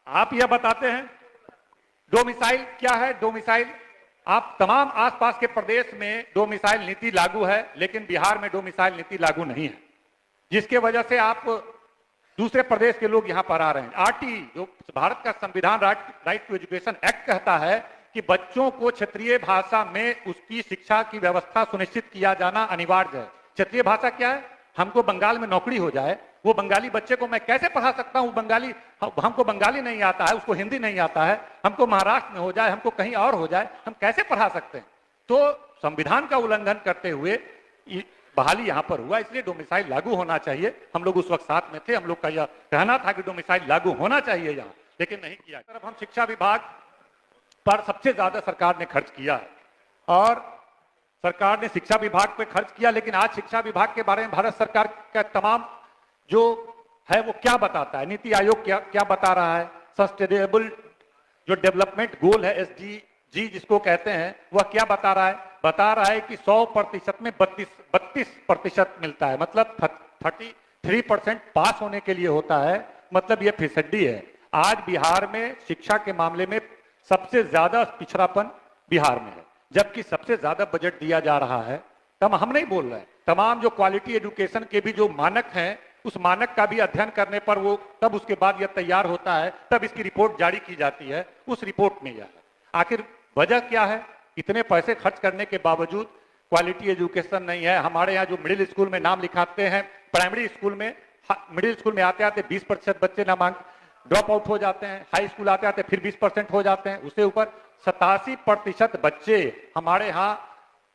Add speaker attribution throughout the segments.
Speaker 1: आप यह बताते हैं डोमिसाइल क्या है। डोमिसाइल, आप तमाम आसपास के प्रदेश में डोमिसाइल नीति लागू है, लेकिन बिहार में डोमिसाइल नीति लागू नहीं है, जिसके वजह से आप दूसरे प्रदेश के लोग यहां पर आ रहे हैं। आरटी, जो भारत का संविधान राइट टू एजुकेशन एक्ट कहता है कि बच्चों को क्षेत्रीय भाषा में उसकी शिक्षा की व्यवस्था सुनिश्चित किया जाना अनिवार्य है। क्षेत्रीय भाषा क्या है? हमको बंगाल में नौकरी हो जाए, वो बंगाली बच्चे को मैं कैसे पढ़ा सकता हूं? बंगाली, हमको बंगाली नहीं आता है, उसको हिंदी नहीं आता है, हमको महाराष्ट्र में हो जाए, हमको कहीं और हो जाए, हम कैसे पढ़ा सकते हैं? तो संविधान का उल्लंघन करते हुए बहाली यहां पर हुआ, इसलिए डोमिसाइल लागू होना चाहिए। हम लोग उस वक्त साथ में थे, हम लोग का यह कहना था कि डोमिसाइल लागू होना चाहिए यहां, लेकिन नहीं किया। तरफ हम शिक्षा विभाग पर सबसे ज्यादा सरकार ने खर्च किया है और सरकार ने शिक्षा विभाग पे खर्च किया, लेकिन आज शिक्षा विभाग के बारे में भारत सरकार का तमाम जो है वो क्या बताता है? नीति आयोग क्या बता रहा है? सस्टेनेबल जो डेवलपमेंट गोल है, SDG जिसको कहते हैं, वह क्या बता रहा है? बता रहा है कि 100% में 32% मिलता है, मतलब 33% पास होने के लिए होता है, मतलब ये फिसड्डी है। आज बिहार में शिक्षा के मामले में सबसे ज्यादा पिछड़ापन बिहार में है, जबकि सबसे ज्यादा बजट दिया जा रहा है। तब हम नहीं बोल रहे हैं, तमाम जो क्वालिटी एजुकेशन के भी जो मानक हैं, उस मानक का भी अध्ययन करने पर वो तब उसके बाद यह तैयार होता है, तब इसकी रिपोर्ट जारी की जाती है। उस रिपोर्ट में यह है। आखिर वजह क्या है? इतने पैसे खर्च करने के बावजूद क्वालिटी एजुकेशन नहीं है। हमारे यहाँ जो मिडिल स्कूल में नाम लिखाते हैं, प्राइमरी स्कूल में, मिडिल स्कूल में आते आते 20% बच्चे नामांकन ड्रॉप आउट हो जाते हैं, हाई स्कूल आते आते फिर 20% हो जाते हैं, उससे ऊपर 87% बच्चे हमारे यहाँ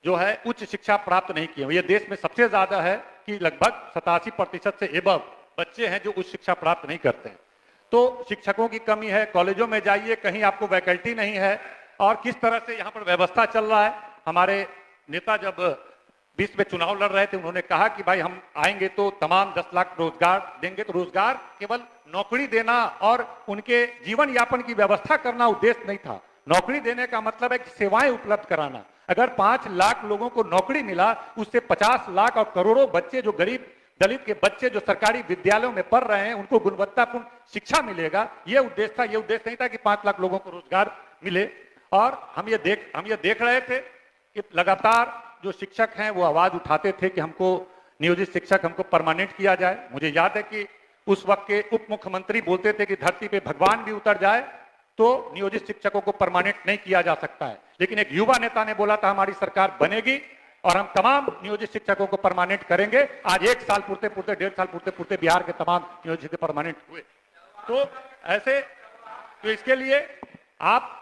Speaker 1: जो है उच्च शिक्षा प्राप्त नहीं किए। ये देश में सबसे ज्यादा है कि लगभग 87% से एबव बच्चे हैं जो उच्च शिक्षा प्राप्त नहीं करते हैं। तो शिक्षकों की कमी है, कॉलेजों में जाइए कहीं आपको वैकल्टी नहीं है, और किस तरह से यहाँ पर व्यवस्था चल रहा है। हमारे नेता जब 20 में चुनाव लड़ रहे थे, उन्होंने कहा कि भाई हम आएंगे तो तमाम 10 लाख रोजगार देंगे। तो रोजगार केवल नौकरी देना और उनके जीवन यापन की व्यवस्था करना उद्देश्य नहीं था। नौकरी देने का मतलब है कि सेवाएं उपलब्ध कराना। अगर 5 लाख लोगों को नौकरी मिला, उससे 50 लाख और करोड़ों बच्चे, जो गरीब दलित के बच्चे जो सरकारी विद्यालयों में पढ़ रहे हैं, उनको गुणवत्तापूर्ण शिक्षा मिलेगा। यह उद्देश्य था। यह उद्देश्य नहीं था कि 5 लाख लोगों को रोजगार मिले। और हम ये देख रहे थे कि लगातार जो शिक्षक हैं वो आवाज उठाते थे कि हमको नियोजित शिक्षक हमको परमानेंट किया जाए। मुझे याद है कि उस वक्त के उप मुख्यमंत्री बोलते थे कि धरती पे भगवान भी उतर जाए तो नियोजित शिक्षकों को परमानेंट नहीं किया जा सकता है। लेकिन एक युवा नेता ने बोला था हमारी सरकार बनेगी और हम तमाम नियोजित शिक्षकों को परमानेंट करेंगे। आज 1 साल पूर्ते पूर्ते, 1.5 साल पूर्ते पूर्ते बिहार के तमाम नियोजित परमानेंट हुए। तो ऐसे, तो इसके लिए आप